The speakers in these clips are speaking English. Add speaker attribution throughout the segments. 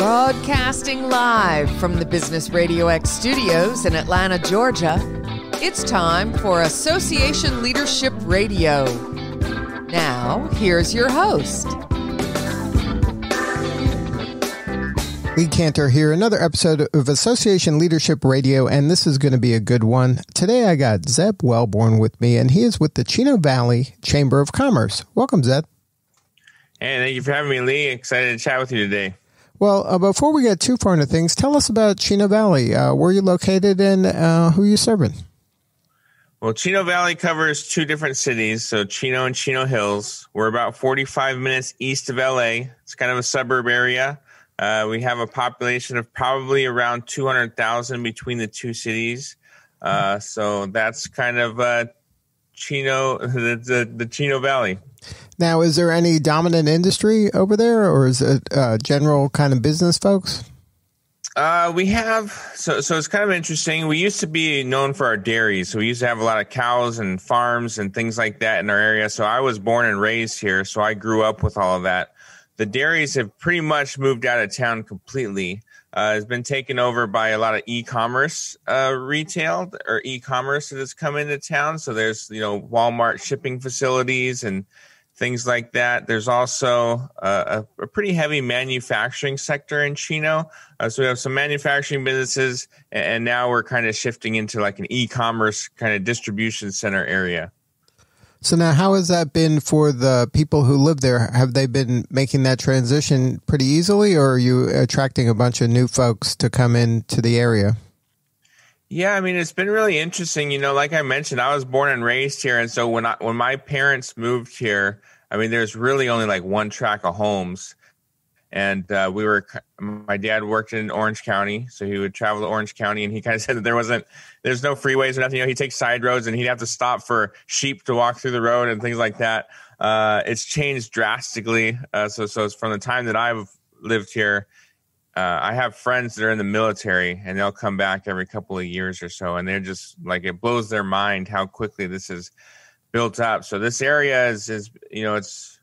Speaker 1: Broadcasting live from the Business RadioX studios in Atlanta, Georgia, it's time for Association Leadership Radio. Now, here's your host.
Speaker 2: Lee Cantor here, another episode of Association Leadership Radio, and this is going to be a good one. Today I got Zeb Welborn with me, and he is with the Chino Valley Chamber of Commerce. Welcome, Zeb.
Speaker 3: Hey, thank you for having me, Lee. Excited to chat with you today.
Speaker 2: Well, before we get too far into things, tell us about Chino Valley. Where you're located and who you're serving.
Speaker 3: Well, Chino Valley covers two different cities, so Chino and Chino Hills. We're about 45 minutes east of LA. It's kind of a suburb area. We have a population of probably around 200,000 between the two cities. So that's kind of Chino, the Chino Valley.
Speaker 2: Now, is there any dominant industry over there, or is it general kind of business folks?
Speaker 3: We have, so it's kind of interesting. We used to be known for our dairies. So we used to have a lot of cows and farms and things like that in our area. So I was born and raised here, so I grew up with all of that. The dairies have pretty much moved out of town completely. It's been taken over by a lot of e-commerce retail or e-commerce that has come into town. So there's, Walmart shipping facilities and things like that. There's also a pretty heavy manufacturing sector in Chino. So we have some manufacturing businesses, and now we're kind of shifting into like an e-commerce kind of distribution center area.
Speaker 2: So now how has that been for the people who live there? Have they been making that transition pretty easily, or are you attracting a bunch of new folks to come into the area?
Speaker 3: Yeah, I mean, it's been really interesting. Like I mentioned, I was born and raised here. And so when my parents moved here, I mean, there's really only like one tract of homes. And my dad worked in Orange County, so he would travel to Orange County, and he kind of said that there's no freeways or nothing. He'd take side roads, and he'd have to stop for sheep to walk through the road and things like that. It's changed drastically. So it's from the time that I've lived here. I have friends that are in the military, and they'll come back every couple of years or so, and they're just like, it blows their mind how quickly this is built up. So this area is it's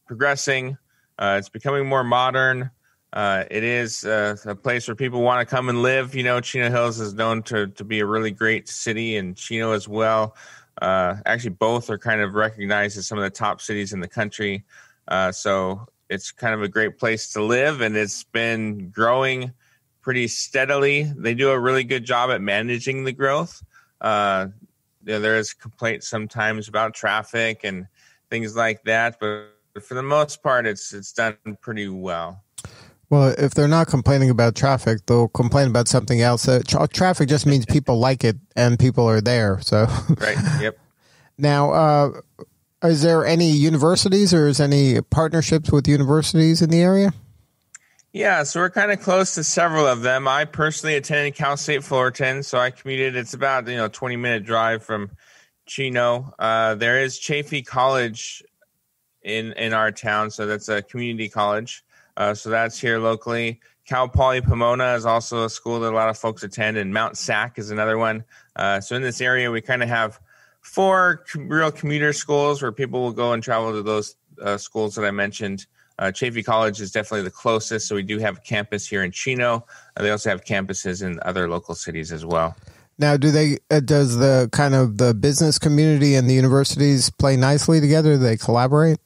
Speaker 3: progressing. It's becoming more modern. It is a place where people want to come and live. Chino Hills is known to be a really great city, and Chino as well. Actually, both are kind of recognized as some of the top cities in the country. So it's kind of a great place to live, and it's been growing pretty steadily. They do a really good job at managing the growth. There is complaints sometimes about traffic and things like that, but for the most part, it's done pretty well.
Speaker 2: Well, if they're not complaining about traffic, they'll complain about something else. Traffic just means people like it and people are there. So
Speaker 3: right. Yep.
Speaker 2: Now, is there any universities or is any partnerships with universities in the area?
Speaker 3: Yeah, so we're kind of close to several of them. I personally attended Cal State Fullerton, so I commuted. It's about 20-minute drive from Chino. There is Chaffey College in our town, so that's a community college. So that's here locally. Cal Poly Pomona is also a school that a lot of folks attend, and Mount Sac is another one. So in this area, we kind of have 4 real commuter schools where people will go and travel to those schools that I mentioned. Chaffey College is definitely the closest, so we do have a campus here in Chino. They also have campuses in other local cities as well.
Speaker 2: Now, does the kind of the business community and the universities play nicely together? Do they collaborate?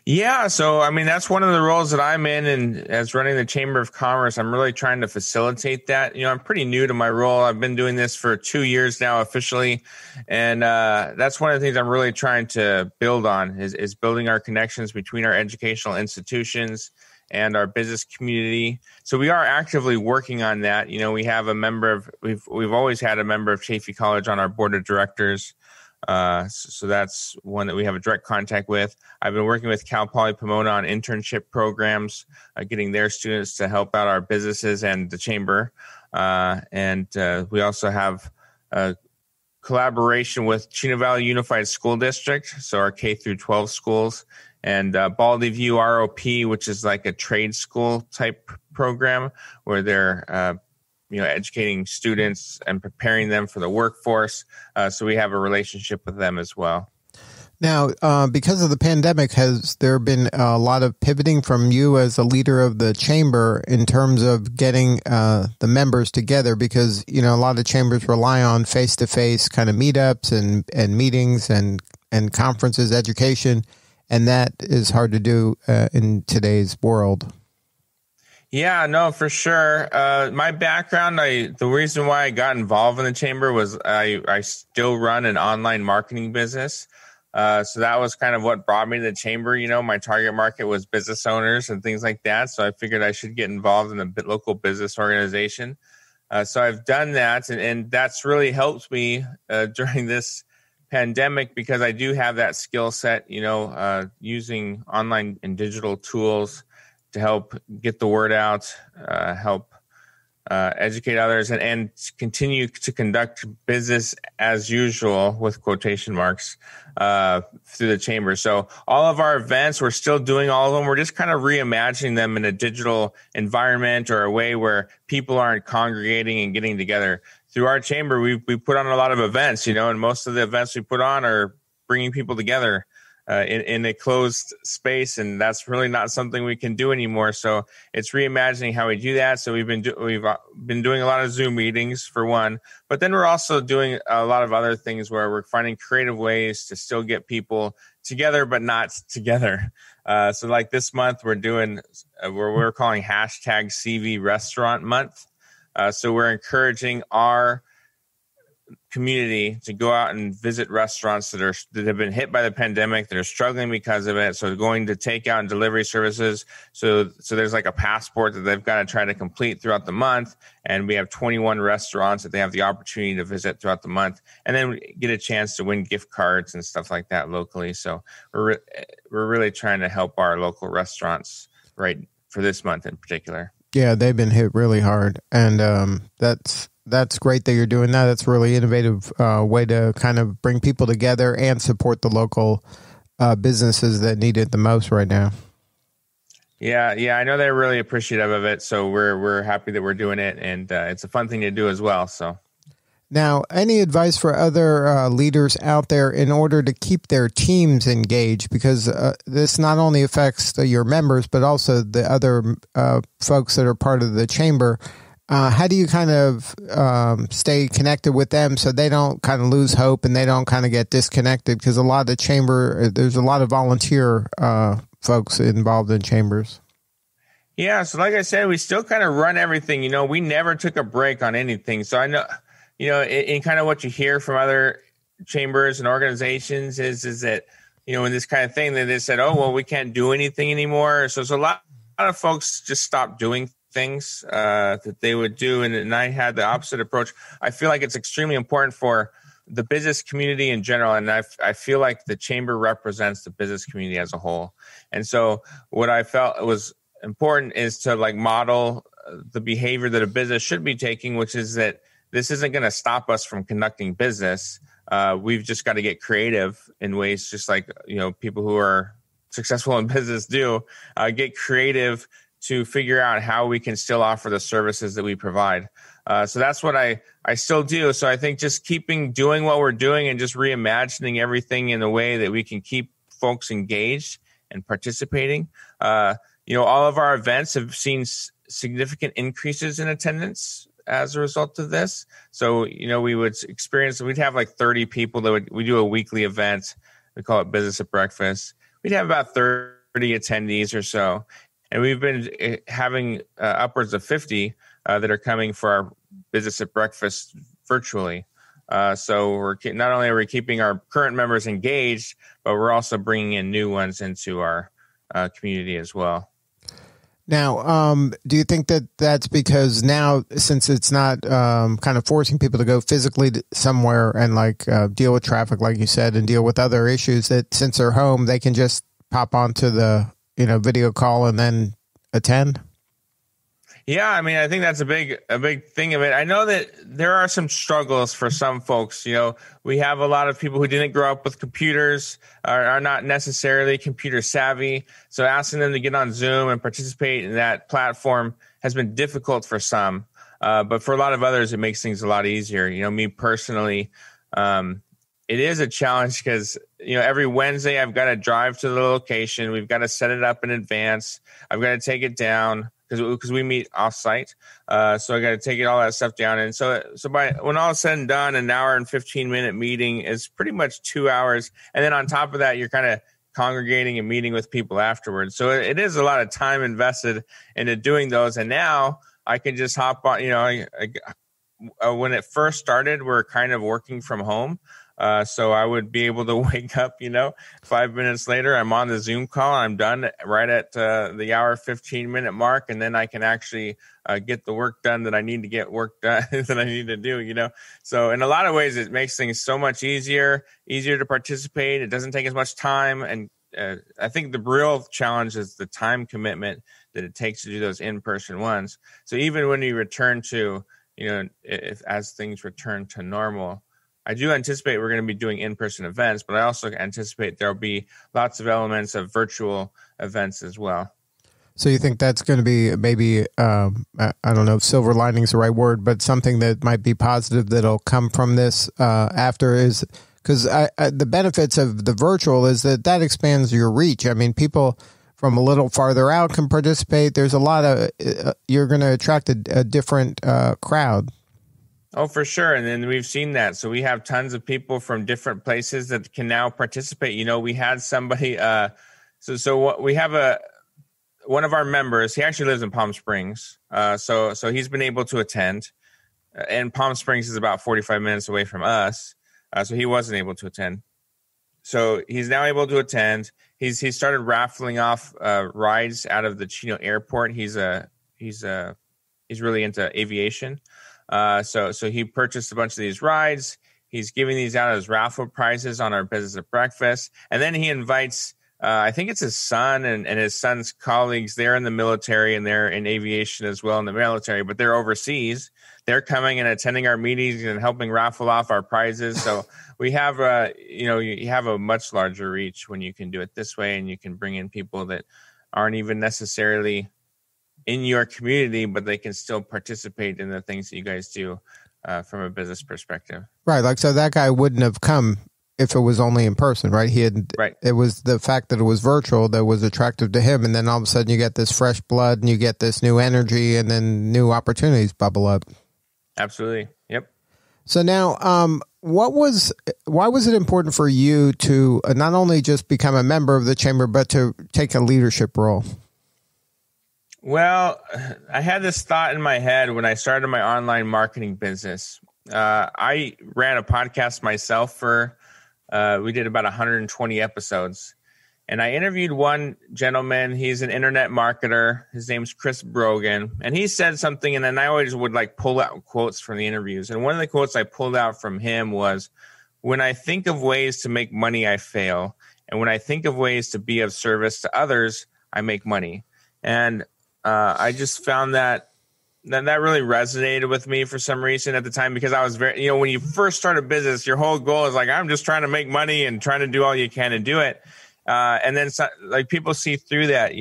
Speaker 3: Yeah, so I mean, that's one of the roles that I'm in, and as running the Chamber of Commerce, I'm really trying to facilitate that. I'm pretty new to my role. I've been doing this for 2 years now officially, and that's one of the things I'm really trying to build on is building our connections between our educational institutions and our business community. So we are actively working on that. We have we've always had a member of Chaffey College on our board of directors. So that's one that we have a direct contact with. I've been working with Cal Poly Pomona on internship programs, getting their students to help out our businesses and the chamber. And we also have a collaboration with Chino Valley Unified School District, so our K through 12 schools, and Baldy View ROP, which is like a trade school type program where they're educating students and preparing them for the workforce. So we have a relationship with them as well.
Speaker 2: Now, because of the pandemic, has there been a lot of pivoting from you as a leader of the chamber in terms of getting the members together? Because, a lot of chambers rely on face-to-face kind of meetups and meetings and conferences, education, and that is hard to do in today's world.
Speaker 3: Yeah, no, for sure. My background, the reason why I got involved in the chamber was I still run an online marketing business. So that was kind of what brought me to the chamber. My target market was business owners and things like that. So I figured I should get involved in a local business organization. So I've done that, and that's really helped me during this pandemic because I do have that skill set, using online and digital tools to help get the word out, help educate others, and continue to conduct business as usual with quotation marks through the chamber. So all of our events, we're still doing all of them. We're just kind of reimagining them in a digital environment or a way where people aren't congregating and getting together. Through our chamber, we put on a lot of events, and most of the events we put on are bringing people together in a closed space, and that's really not something we can do anymore. So it's reimagining how we do that. So we've been doing a lot of Zoom meetings for one, but then we're also doing a lot of other things where we're finding creative ways to still get people together, but not together. So like this month, we're doing we're calling #CV Restaurant Month. So we're encouraging our community to go out and visit restaurants that have been hit by the pandemic, that are struggling because of it. So going to takeout and delivery services. So there's like a passport that they've got to try to complete throughout the month. And we have 21 restaurants that they have the opportunity to visit throughout the month, and then get a chance to win gift cards and stuff like that locally. So we're really trying to help our local restaurants right for this month in particular.
Speaker 2: Yeah, they've been hit really hard, and that's great that you're doing that. That's a really innovative way to kind of bring people together and support the local businesses that need it the most right now.
Speaker 3: Yeah, I know they're really appreciative of it, so we're happy that we're doing it, and it's a fun thing to do as well. So.
Speaker 2: Now, any advice for other leaders out there in order to keep their teams engaged? Because this not only affects your members, but also the other folks that are part of the chamber. How do you kind of stay connected with them so they don't kind of lose hope and they don't kind of get disconnected? Because a lot of the chamber, there's a lot of volunteer folks involved in chambers.
Speaker 3: Yeah, so like I said, we still kind of run everything. We never took a break on anything. So I know, in kind of what you hear from other chambers and organizations is that, in this kind of thing, that they said, oh, well, we can't do anything anymore. So a lot of folks just stopped doing things that they would do. And I had the opposite approach. I feel like it's extremely important for the business community in general. And I feel like the chamber represents the business community as a whole. And so what I felt was important is to model the behavior that a business should be taking, which is that this isn't going to stop us from conducting business. We've just got to get creative in ways, just like, people who are successful in business do, get creative to figure out how we can still offer the services that we provide. So that's what I still do. So I think just doing what we're doing and just reimagining everything in a way that we can keep folks engaged and participating. All of our events have seen significant increases in attendance as a result of this. So, we'd have like 30 people we do a weekly event. We call it Business at Breakfast. We'd have about 30 attendees or so. And we've been having upwards of 50 that are coming for our Business at Breakfast virtually. So we're not only are we keeping our current members engaged, but we're also bringing in new ones into our community as well.
Speaker 2: Now, do you think that that's because now, since it's not kind of forcing people to go physically somewhere and deal with traffic, like you said, and deal with other issues, that since they're home, they can just pop onto the video call and then attend?
Speaker 3: Yeah, I think that's a big thing of it. I know that there are some struggles for some folks. We have a lot of people who didn't grow up with computers, are not necessarily computer savvy. So asking them to get on Zoom and participate in that platform has been difficult for some. But for a lot of others, it makes things a lot easier. Me personally, it is a challenge because, every Wednesday I've got to drive to the location. We've got to set it up in advance. I've got to take it down because we meet offsite. So I got to take all that stuff down. And so by when all is said and done, an hour and 15-minute meeting is pretty much 2 hours. And then on top of that, you're kind of congregating and meeting with people afterwards. So it is a lot of time invested into doing those. And now I can just hop on, when it first started, we're kind of working from home. So I would be able to wake up, 5 minutes later, I'm on the Zoom call. I'm done right at the hour, 15-minute mark. And then I can actually get the work done that I need to get work done that I need to do, So in a lot of ways, it makes things so much easier to participate. It doesn't take as much time. And I think the real challenge is the time commitment that it takes to do those in-person ones. So even when you return to, as things return to normal, I do anticipate we're going to be doing in-person events, but I also anticipate there'll be lots of elements of virtual events as well.
Speaker 2: So you think that's going to be maybe, I don't know if silver lining is the right word, but something that might be positive that'll come from this after is, because the benefits of the virtual is that expands your reach. I mean, people from a little farther out can participate. There's a lot of, you're going to attract a different crowd.
Speaker 3: Oh, for sure. And then we've seen that. So we have tons of people from different places that can now participate. We had somebody, we have one of our members, he actually lives in Palm Springs. So he's been able to attend, and Palm Springs is about 45 minutes away from us. So he wasn't able to attend. So he's now able to attend. He started raffling off rides out of the Chino airport. He's really into aviation. So he purchased a bunch of these rides. He's giving these out as raffle prizes on our Business at Breakfast. And then he invites, I think it's his son and his son's colleagues. They're in the military and they're in aviation as well in the military, but they're overseas. They're coming and attending our meetings and helping raffle off our prizes. So we have, you have a much larger reach when you can do it this way, and you can bring in people that aren't even necessarily in your community, but they can still participate in the things that you guys do from a business perspective.
Speaker 2: Right. Like, so that guy wouldn't have come if it was only in person, right?
Speaker 3: Right.
Speaker 2: It was the fact that it was virtual that was attractive to him. And then all of a sudden you get this fresh blood and you get this new energy, and then new opportunities bubble up.
Speaker 3: Absolutely. Yep.
Speaker 2: So now, why was it important for you to not only just become a member of the chamber, but to take a leadership role?
Speaker 3: Well, I had this thought in my head when I started my online marketing business. I ran a podcast myself we did about 120 episodes. And I interviewed one gentleman. He's an internet marketer. His name's Chris Brogan. And he said something, and then I always would pull out quotes from the interviews. And one of the quotes I pulled out from him was, "When I think of ways to make money, I fail. And when I think of ways to be of service to others, I make money." And I just found that really resonated with me for some reason at the time, because I was very, when you first start a business, your whole goal is I'm just trying to make money and trying to do all you can to do it. And then people see through that,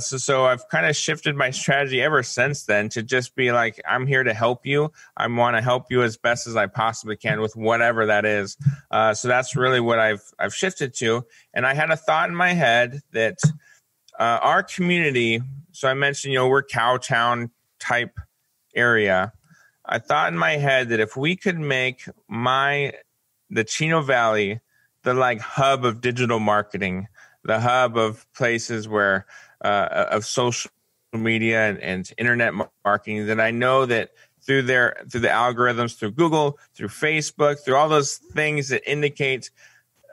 Speaker 3: so I've kind of shifted my strategy ever since then to just be I'm here to help you. I want to help you as best as I possibly can with whatever that is. So that's really what I've shifted to. And I had a thought in my head that our community, so I mentioned, we're Cowtown type area. I thought in my head that if we could make the Chino Valley the hub of digital marketing, the hub of places where of social media and internet marketing, that I know that through the algorithms, through Google, through Facebook, through all those things that indicate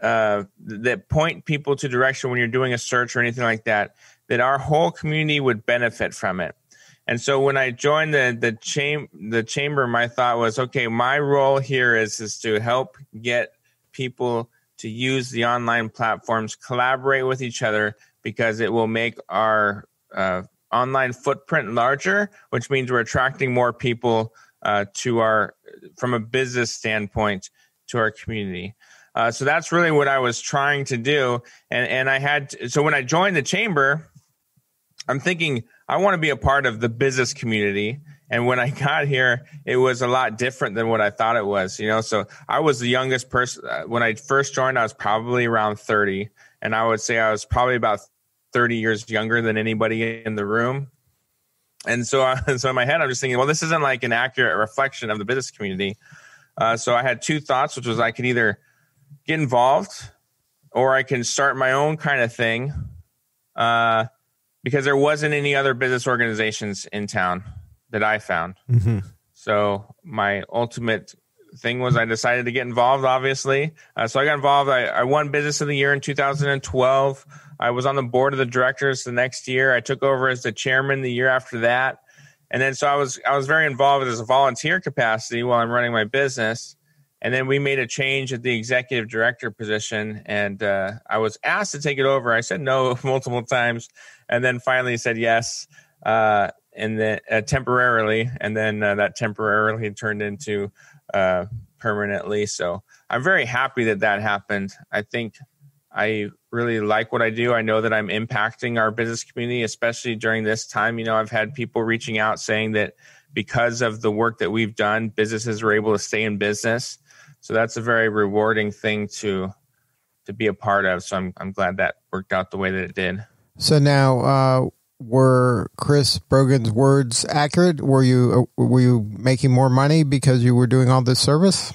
Speaker 3: that point people to direction when you're doing a search or anything like that, that our whole community would benefit from it. And so when I joined the chamber, my thought was, okay, my role here is to help get people to use the online platforms, collaborate with each other, because it will make our online footprint larger, which means we're attracting more people from a business standpoint, to our community. So that's really what I was trying to do. And so when I joined the chamber, I'm thinking I want to be a part of the business community, And when I got here, it was a lot different than what I thought it was, So I was the youngest person. When I first joined, I was probably around 30. And I would say I was probably about 30 years younger than anybody in the room. And so in my head, I'm just thinking, well, this isn't like an accurate reflection of the business community. So I had two thoughts, which was I could either get involved or I can start my own kind of thing because there wasn't any other business organizations in town that I found. Mm-hmm. So my ultimate thing was I decided to get involved, obviously. So I got involved. I won Business of the Year in 2012. I was on the board of the directors the next year. I took over as the chairman the year after that. And then so I was very involved as a volunteer capacity while I'm running my business. And then we made a change at the executive director position. And I was asked to take it over. I said no multiple times and then finally said yes. And then temporarily, and then that temporarily turned into permanently. So I'm very happy that happened. I think I really like what I do. I know that I'm impacting our business community, especially during this time. I've had people reaching out saying that because of the work that we've done, businesses are able to stay in business. So that's a very rewarding thing to be a part of. So I'm glad that worked out the way that it did.
Speaker 2: So now, were Chris Brogan's words accurate? Were you making more money because you were doing all this service?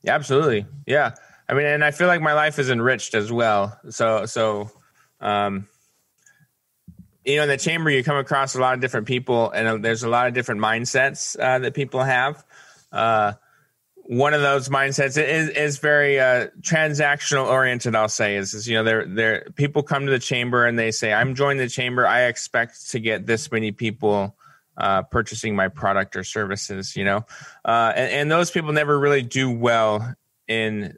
Speaker 3: Yeah, absolutely. Yeah. I mean, and I feel like my life is enriched as well. So, in the chamber, you come across a lot of different people and there's a lot of different mindsets that people have. One of those mindsets is very transactional oriented. I'll say is there people come to the chamber and they say, I'm joining the chamber. I expect to get this many people purchasing my product or services, and those people never really do well in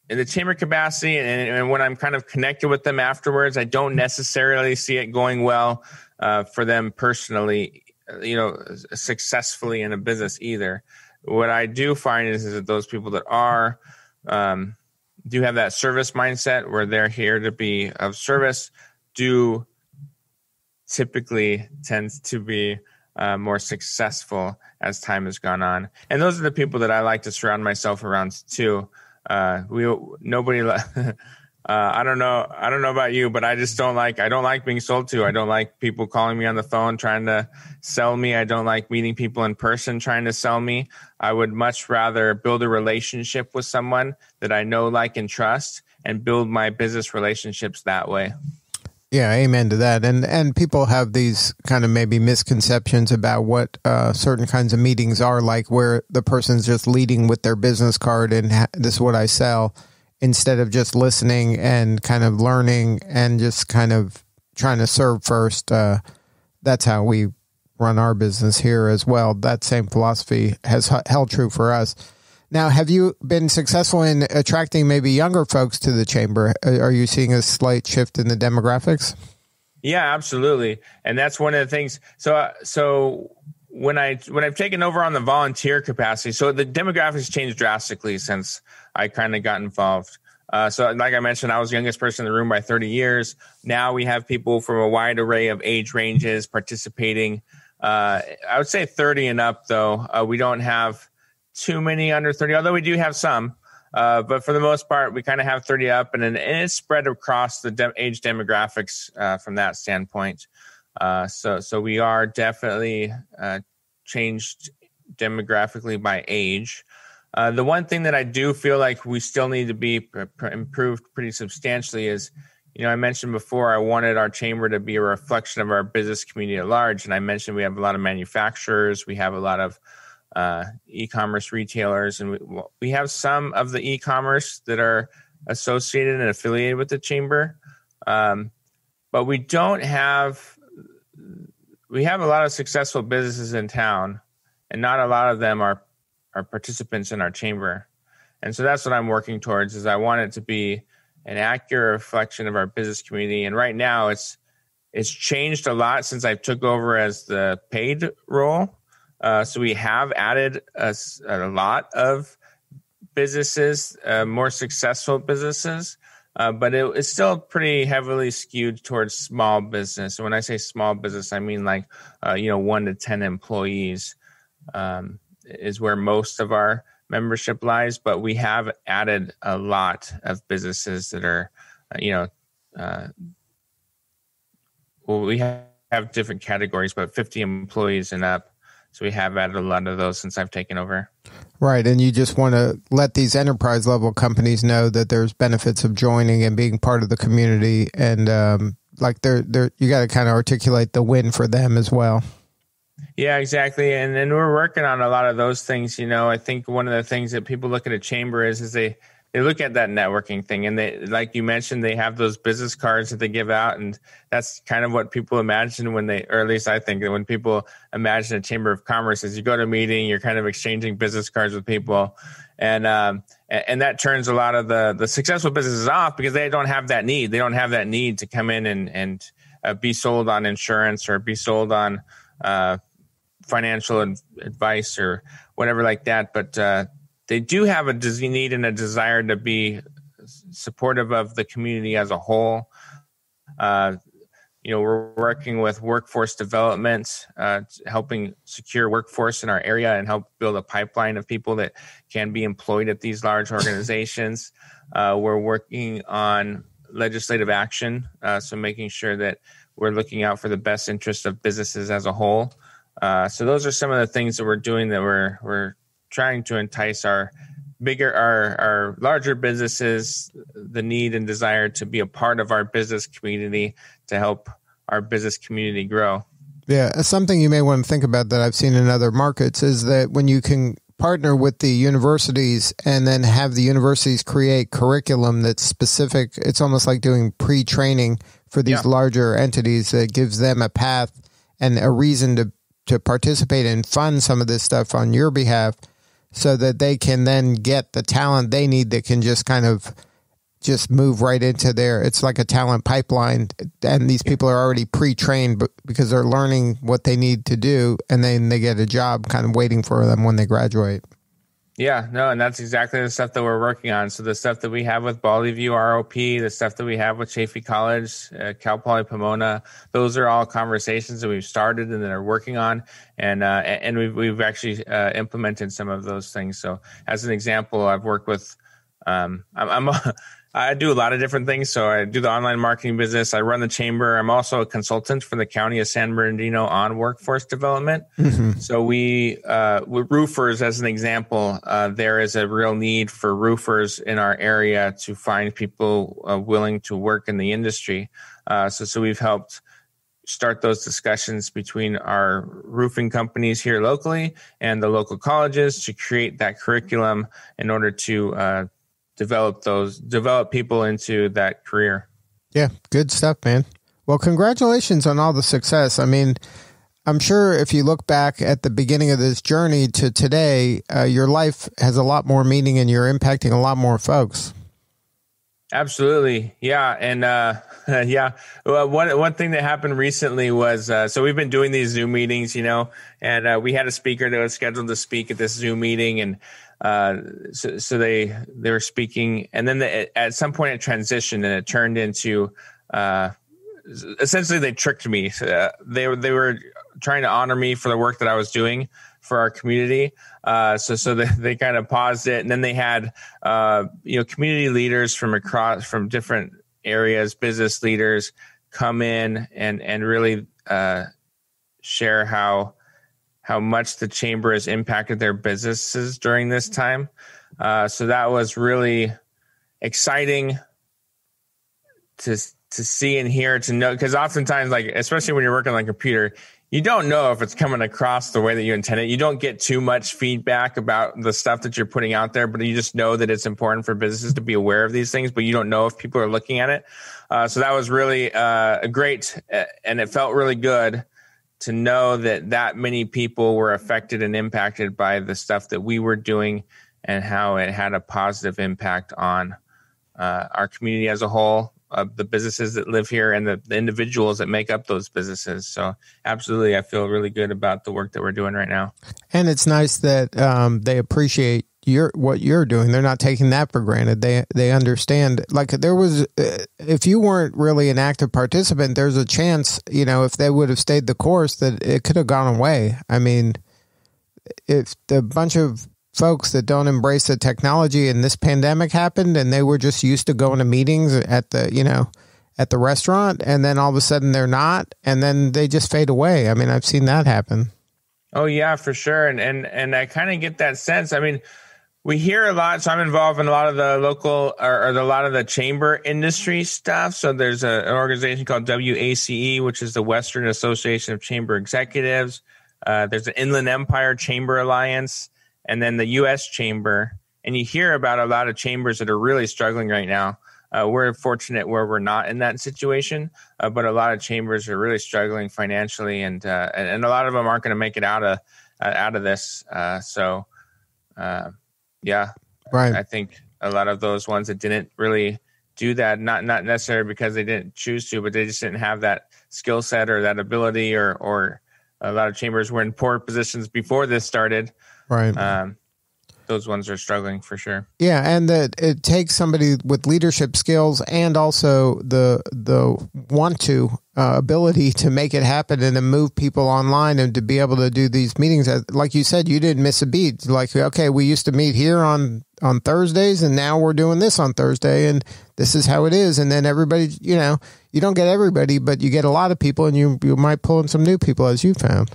Speaker 3: the chamber capacity. And when I'm kind of connected with them afterwards, I don't necessarily see it going well for them personally, successfully in a business either. What I do find is that those people that do have that service mindset where they're here to be of service do typically tends to be more successful as time has gone on. And those are the people that I like to surround myself around too. I don't know about you, but I don't like being sold to. I don't like people calling me on the phone trying to sell me. I don't like meeting people in person trying to sell me. I would much rather build a relationship with someone that I know, like, and trust and build my business relationships that way.
Speaker 2: Yeah, amen to that. And people have these kind of maybe misconceptions about what certain kinds of meetings are like, where the person's just leading with their business card and this is what I sell, instead of just listening and kind of learning and just kind of trying to serve first. That's how we run our business here as well. That same philosophy has held true for us. Now, have you been successful in attracting maybe younger folks to the chamber? Are you seeing a slight shift in the demographics?
Speaker 3: Yeah, absolutely. And that's one of the things. So when I've taken over on the volunteer capacity, so the demographics changed drastically since I kind of got involved. So like I mentioned, I was the youngest person in the room by 30 years. Now we have people from a wide array of age ranges participating. I would say 30 and up, though. We don't have too many under 30, although we do have some. But for the most part, we kind of have 30 up, and it's spread across the age demographics from that standpoint. So we are definitely changed demographically by age. The one thing that I do feel like we still need to be improved pretty substantially is, I mentioned before, I wanted our chamber to be a reflection of our business community at large. And I mentioned we have a lot of manufacturers. We have a lot of e-commerce retailers, and we have some of the e-commerce that are associated and affiliated with the chamber. But we have a lot of successful businesses in town, and not a lot of them are participants in our chamber. And so that's what I'm working towards, is I want it to be an accurate reflection of our business community. And right now it's changed a lot since I took over as the paid role. So we have added a lot of businesses, more successful businesses. but it's still pretty heavily skewed towards small business. And when I say small business, I mean like 1 to 10 employees is where most of our membership lies. But we have added a lot of businesses that are, we have different categories, but 50 employees and up. So we have added a lot of those since I've taken over.
Speaker 2: Right. And you just want to let these enterprise level companies know that there's benefits of joining and being part of the community. And you got to kind of articulate the win for them as well.
Speaker 3: Yeah, exactly. And we're working on a lot of those things. I think one of the things that people look at a chamber is they look at that networking thing, and they, like you mentioned, they have those business cards that they give out, and that's kind of what people imagine or at least I think that when people imagine a chamber of commerce is you go to a meeting, you're kind of exchanging business cards with people, and that turns a lot of the successful businesses off because they don't have that need. They don't have that need to come in and be sold on insurance or be sold on financial advice or whatever like that, but they do have a need and a desire to be supportive of the community as a whole. We're working with workforce development, helping secure workforce in our area and help build a pipeline of people that can be employed at these large organizations. We're working on legislative action, so making sure that we're looking out for the best interest of businesses as a whole. So those are some of the things that we're doing that we're trying to entice our larger businesses, the need and desire to be a part of our business community to help our business community grow.
Speaker 2: Yeah, something you may want to think about that I've seen in other markets is that when you can partner with the universities and then have the universities create curriculum that's specific, it's almost like doing pre-training for these larger entities that gives them a path and a reason to participate and fund some of this stuff on your behalf, so that they can then get the talent they need that can just kind of just move right into it's like a talent pipeline. And these people are already pre-trained because they're learning what they need to do. And then they get a job kind of waiting for them when they graduate.
Speaker 3: Yeah, no, and that's exactly the stuff that we're working on. So the stuff that we have with Bally View ROP, the stuff that we have with Chaffey College, Cal Poly Pomona, those are all conversations that we've started and that are working on, and we've actually implemented some of those things. So as an example, I've worked with I do a lot of different things. So I do the online marketing business. I run the chamber. I'm also a consultant for the County of San Bernardino on workforce development. Mm-hmm. So with roofers, as an example, there is a real need for roofers in our area to find people willing to work in the industry. So we've helped start those discussions between our roofing companies here locally and the local colleges to create that curriculum in order to develop people into that career.
Speaker 2: Yeah, good stuff, man. Well, congratulations on all the success. I mean, I'm sure if you look back at the beginning of this journey to today, your life has a lot more meaning and you're impacting a lot more folks.
Speaker 3: Absolutely. Yeah. And well, one thing that happened recently was, so we've been doing these Zoom meetings, and we had a speaker that was scheduled to speak at this Zoom meeting, and so they were speaking, and then at some point it transitioned and it turned into essentially they tricked me. They were trying to honor me for the work that I was doing for our community. So they kind of paused it, and then they had community leaders from different areas, business leaders come in and really share how much the chamber has impacted their businesses during this time. So that was really exciting to see and hear, to know, because oftentimes, like, especially when you're working on a computer, you don't know if it's coming across the way that you intend it. You don't get too much feedback about the stuff that you're putting out there, but you just know that it's important for businesses to be aware of these things, but you don't know if people are looking at it. So that was really great, and it felt really good to know that many people were affected and impacted by the stuff that we were doing and how it had a positive impact on our community as a whole, the businesses that live here and the individuals that make up those businesses. So absolutely, I feel really good about the work that we're doing right now.
Speaker 2: And it's nice that they appreciate you're doing. They're not taking that for granted. They understand. Like there was, if you weren't really an active participant, there's a chance, if they would have stayed the course, that it could have gone away. I mean, if the bunch of folks that don't embrace the technology and this pandemic happened, and they were just used to going to meetings at the restaurant, and then all of a sudden they're not, and then they just fade away. I mean, I've seen that happen.
Speaker 3: Oh yeah, for sure. And I kind of get that sense. I mean, we hear a lot. So I'm involved in a lot of the local or a lot of the chamber industry stuff. So there's an organization called WACE, which is the Western Association of Chamber Executives. There's an Inland Empire Chamber Alliance, and then the U.S. Chamber. And you hear about a lot of chambers that are really struggling right now. We're fortunate where we're not in that situation, but a lot of chambers are really struggling financially, and a lot of them aren't going to make it out of this. Yeah,
Speaker 2: right.
Speaker 3: I think a lot of those ones that didn't really do that, not necessarily because they didn't choose to, but they just didn't have that skill set or that ability, or a lot of chambers were in poor positions before this started.
Speaker 2: Right.
Speaker 3: Those ones are struggling for sure.
Speaker 2: Yeah, and that it takes somebody with leadership skills and also the ability to make it happen and to move people online and to be able to do these meetings. Like you said, you didn't miss a beat. Like, okay, we used to meet here on Thursdays, and now we're doing this on Thursday, and this is how it is. And then everybody, you don't get everybody, but you get a lot of people, and you might pull in some new people, as you found.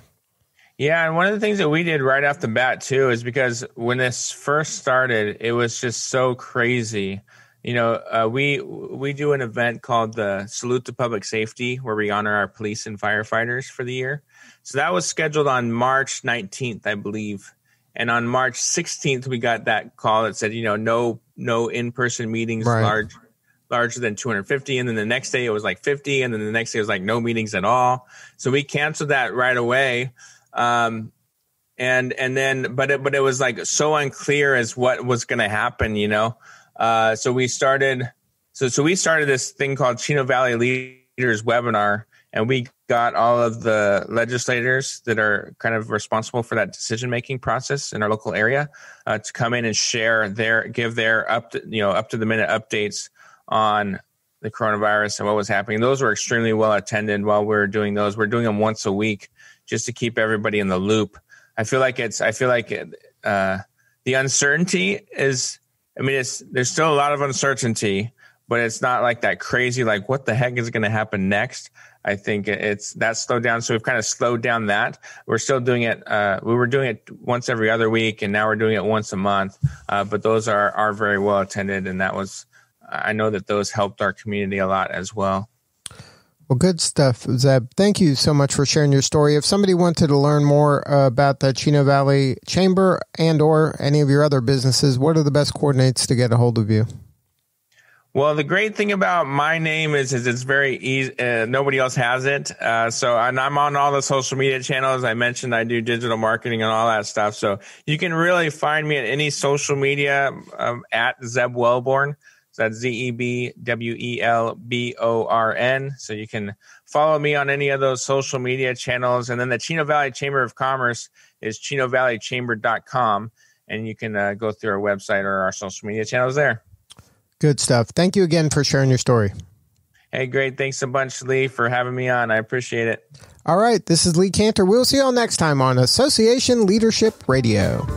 Speaker 3: Yeah, and one of the things that we did right off the bat, too, is because when this first started, it was just so crazy. We do an event called the Salute to Public Safety, where we honor our police and firefighters for the year. So that was scheduled on March 19th, I believe. And on March 16th, we got that call that said, no in-person meetings larger than 250. And then the next day it was like 50. And then the next day it was like no meetings at all. So we canceled that right away. But it was like so unclear as what was going to happen, so we started this thing called Chino Valley Leaders Webinar, and we got all of the legislators that are kind of responsible for that decision-making process in our local area, to come in and give their up to the minute updates on the coronavirus and what was happening. Those were extremely well attended while we were doing those. We're doing them once a week, just to keep everybody in the loop. I feel like the uncertainty is, there's still a lot of uncertainty, but it's not like that crazy, like what the heck is going to happen next? I think that slowed down. So we've kind of slowed down that. We're still doing it. We were doing it once every other week, and now we're doing it once a month. But those are very well attended. And I know that those helped our community a lot as well.
Speaker 2: Well, good stuff, Zeb. Thank you so much for sharing your story. If somebody wanted to learn more about the Chino Valley Chamber and or any of your other businesses, what are the best coordinates to get a hold of you?
Speaker 3: Well, the great thing about my name is it's very easy. Nobody else has it. And I'm on all the social media channels. I mentioned I do digital marketing and all that stuff. So you can really find me at any social media at Zeb Welborn. So that's ZEBWELBORN. So you can follow me on any of those social media channels. And then the Chino Valley Chamber of Commerce is ChinoValleyChamber.com. And you can go through our website or our social media channels there.
Speaker 2: Good stuff. Thank you again for sharing your story.
Speaker 3: Hey, great. Thanks a bunch, Lee, for having me on. I appreciate it.
Speaker 2: All right. This is Lee Cantor. We'll see you all next time on Association Leadership Radio.